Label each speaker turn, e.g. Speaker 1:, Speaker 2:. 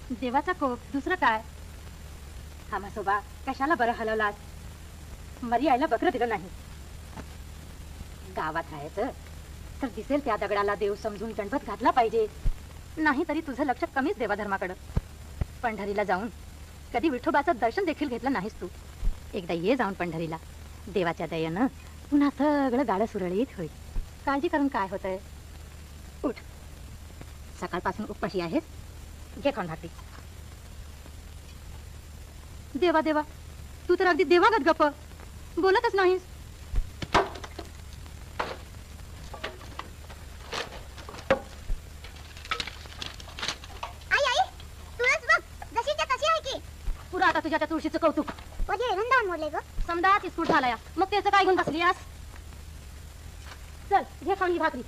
Speaker 1: देवाचा कोप दुसरं काय? हा म्हसोबा कशाला बरं हलवलात? मरी आईला बकरं दिलं नाही. गावात राहायचं तर दिसेल त्या दगडाला देव समजून गणपत घातला पाहिजे. नाही तरी तुझं लक्ष कमीच देवाधर्माकडं. पंढरीला जाऊन कधी विठोबाचं दर्शन देखील घेतलं नाहीस तू. एकदा ये जाऊन पंढरीला. देवाच्या दयेनं पुन्हा सगळं गाडं सुरळीत होईल. काळजी करून काय होतंय? उठ. सकाळपासून उपाशी आहेस. घे खाऊन भाकरी. देवा देवा, तू तर अगदी देवागत गप्प बोलतच नाहीस. पुरा आता तुझ्या त्या तुळशीचं कौतुक.
Speaker 2: मोडले ग
Speaker 1: समजा ती सूट झाला या. मग त्याचं काय घेऊन बसली आस? चल घे खाऊन ही भाकरी.